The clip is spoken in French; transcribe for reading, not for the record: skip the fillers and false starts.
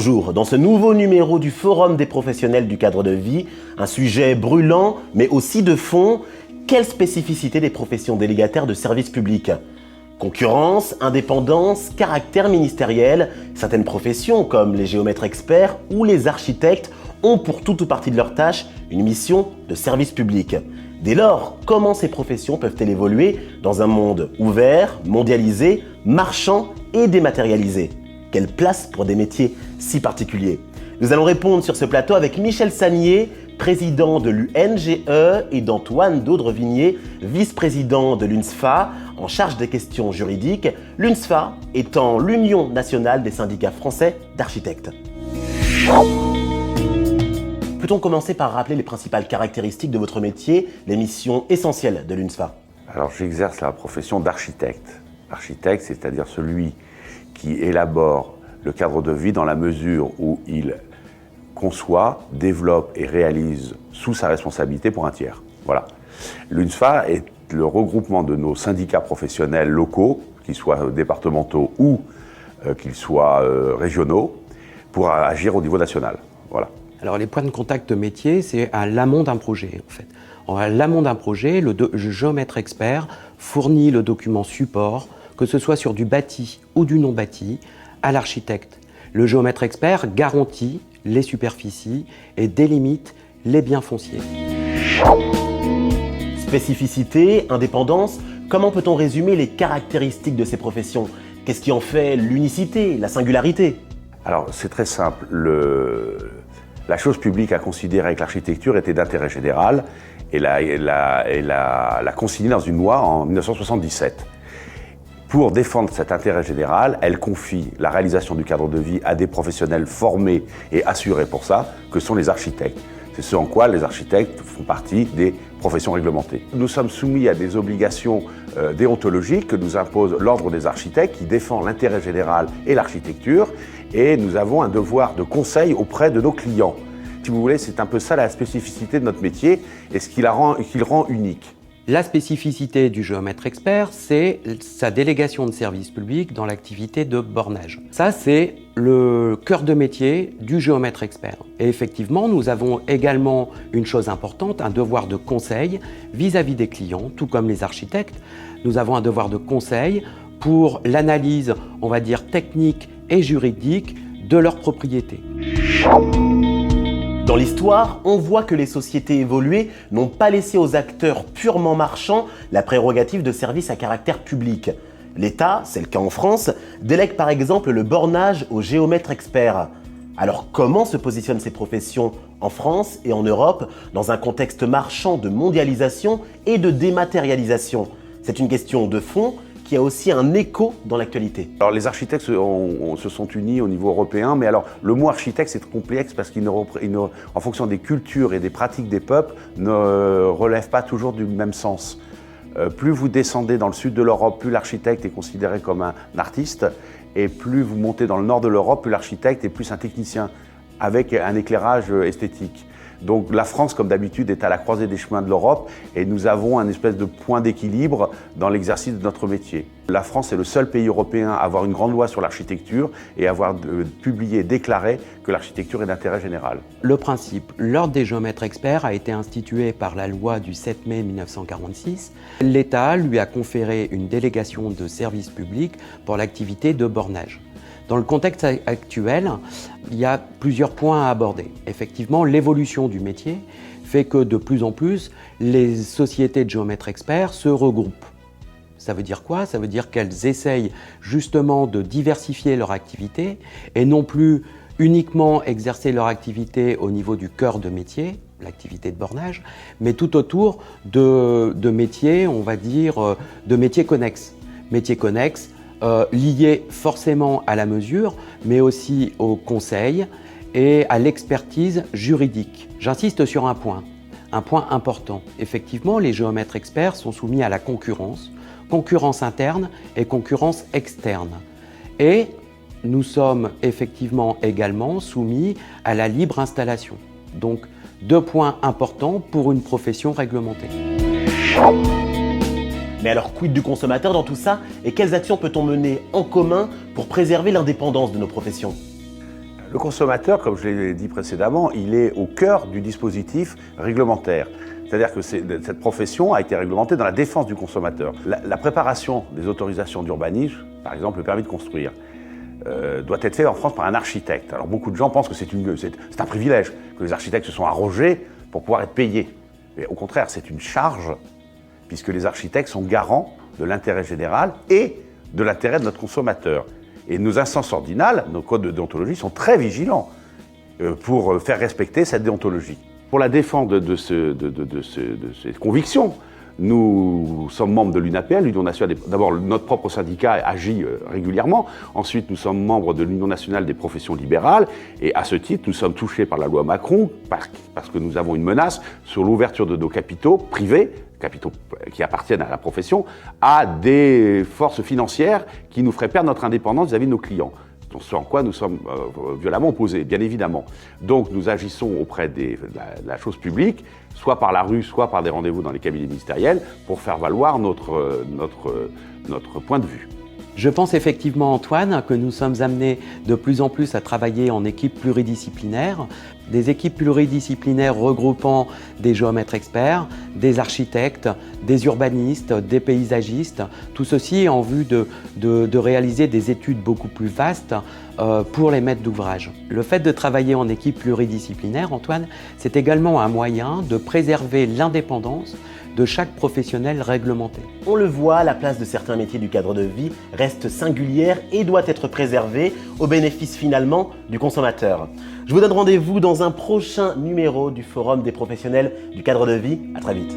Bonjour, dans ce nouveau numéro du Forum des professionnels du cadre de vie, un sujet brûlant mais aussi de fond, quelle spécificité des professions délégataires de services publics ? Concurrence, indépendance, caractère ministériel, certaines professions comme les géomètres experts ou les architectes ont pour tout ou partie de leur tâche une mission de service public. Dès lors, comment ces professions peuvent-elles évoluer dans un monde ouvert, mondialisé, marchand et dématérialisé ? Quelle place pour des métiers si particuliers ? Nous allons répondre sur ce plateau avec Michel Sagnier, président de l'UNGE, et d'Antoine Daudrevigné, vice-président de l'UNSFA, en charge des questions juridiques, l'UNSFA étant l'Union nationale des syndicats français d'architectes. Peut-on commencer par rappeler les principales caractéristiques de votre métier, les missions essentielles de l'UNSFA ? Alors j'exerce la profession d'architecte. Architecte, c'est-à-dire celui qui élabore le cadre de vie dans la mesure où il conçoit, développe et réalise sous sa responsabilité pour un tiers. Voilà. L'UNSFA est le regroupement de nos syndicats professionnels locaux, qu'ils soient départementaux ou qu'ils soient régionaux, pour agir au niveau national. Voilà. Alors les points de contact métier, c'est à l'amont d'un projet en fait. À l'amont d'un projet, le géomètre expert fournit le document support, que ce soit sur du bâti ou du non bâti, à l'architecte. Le géomètre expert garantit les superficies et délimite les biens fonciers. Spécificité, indépendance, comment peut-on résumer les caractéristiques de ces professions ? Qu'est-ce qui en fait l'unicité, la singularité ? Alors c'est très simple. La chose publique à considérer que l'architecture était d'intérêt général et l'a consignée dans une loi en 1977. Pour défendre cet intérêt général, elle confie la réalisation du cadre de vie à des professionnels formés et assurés pour ça, que sont les architectes. C'est ce en quoi les architectes font partie des professions réglementées. Nous sommes soumis à des obligations déontologiques que nous impose l'Ordre des architectes qui défend l'intérêt général et l'architecture, et nous avons un devoir de conseil auprès de nos clients. Si vous voulez, c'est un peu ça la spécificité de notre métier et ce qui le rend unique. La spécificité du géomètre expert, c'est sa délégation de service public dans l'activité de bornage. Ça, c'est le cœur de métier du géomètre expert. Et effectivement, nous avons également une chose importante, un devoir de conseil vis-à-vis des clients, tout comme les architectes. Nous avons un devoir de conseil pour l'analyse, on va dire, technique et juridique de leur propriété. Dans l'histoire, on voit que les sociétés évoluées n'ont pas laissé aux acteurs purement marchands la prérogative de service à caractère public. L'État, c'est le cas en France, délègue par exemple le bornage aux géomètres experts. Alors comment se positionnent ces professions en France et en Europe dans un contexte marchand de mondialisation et de dématérialisation ? C'est une question de fond qui a aussi un écho dans l'actualité. Alors les architectes se sont unis au niveau européen, mais alors le mot architecte c'est complexe parce qu'il en fonction des cultures et des pratiques des peuples, ne relève pas toujours du même sens. Plus vous descendez dans le sud de l'Europe, plus l'architecte est considéré comme un artiste, et plus vous montez dans le nord de l'Europe, plus l'architecte est plus un technicien, avec un éclairage esthétique. Donc la France, comme d'habitude, est à la croisée des chemins de l'Europe et nous avons un espèce de point d'équilibre dans l'exercice de notre métier. La France est le seul pays européen à avoir une grande loi sur l'architecture et à avoir publié et déclaré que l'architecture est d'intérêt général. Le principe, l'Ordre des géomètres experts a été institué par la loi du 7 mai 1946. L'État lui a conféré une délégation de service public pour l'activité de bornage. Dans le contexte actuel, il y a plusieurs points à aborder. Effectivement, l'évolution du métier fait que de plus en plus, les sociétés de géomètres experts se regroupent. Ça veut dire quoi ? Ça veut dire qu'elles essayent justement de diversifier leur activité et non plus uniquement exercer leur activité au niveau du cœur de métier, l'activité de bornage, mais tout autour de métiers, on va dire, de métiers connexes. Métiers connexes, liés forcément à la mesure, mais aussi au conseil et à l'expertise juridique. J'insiste sur un point important. Effectivement, les géomètres experts sont soumis à la concurrence interne et concurrence externe. Et nous sommes effectivement également soumis à la libre installation. Donc, 2 points importants pour une profession réglementée. Mais alors, quid du consommateur dans tout ça ? Et quelles actions peut-on mener en commun pour préserver l'indépendance de nos professions ? Le consommateur, comme je l'ai dit précédemment, il est au cœur du dispositif réglementaire. C'est-à-dire que cette profession a été réglementée dans la défense du consommateur. La préparation des autorisations d'urbanisme, par exemple le permis de construire, doit être faite en France par un architecte. Alors beaucoup de gens pensent que c'est un privilège, que les architectes se sont arrogés pour pouvoir être payés. Mais au contraire, c'est une charge, puisque les architectes sont garants de l'intérêt général et de l'intérêt de notre consommateur. Et nos instances ordinales, nos codes de déontologie sont très vigilants pour faire respecter cette déontologie. Pour la défense de ces convictions, nous sommes membres de l'UNAPL, l'Union nationale des... D'abord, notre propre syndicat agit régulièrement. Ensuite, nous sommes membres de l'Union nationale des professions libérales. Et à ce titre, nous sommes touchés par la loi Macron parce que nous avons une menace sur l'ouverture de nos capitaux privés, capitaux qui appartiennent à la profession, à des forces financières qui nous feraient perdre notre indépendance vis-à-vis de nos clients. Ce en quoi nous sommes violemment opposés, bien évidemment. Donc nous agissons auprès de la chose publique, soit par la rue, soit par des rendez-vous dans les cabinets ministériels, pour faire valoir notre point de vue. Je pense effectivement, Antoine, que nous sommes amenés de plus en plus à travailler en équipe pluridisciplinaire, des équipes pluridisciplinaires regroupant des géomètres experts, des architectes, des urbanistes, des paysagistes, tout ceci en vue de réaliser des études beaucoup plus vastes pour les maîtres d'ouvrage. Le fait de travailler en équipe pluridisciplinaire, Antoine, c'est également un moyen de préserver l'indépendance de chaque professionnel réglementé. On le voit, la place de certains métiers du cadre de vie reste singulière et doit être préservée au bénéfice finalement du consommateur. Je vous donne rendez-vous dans un prochain numéro du Forum des professionnels du cadre de vie. À très vite.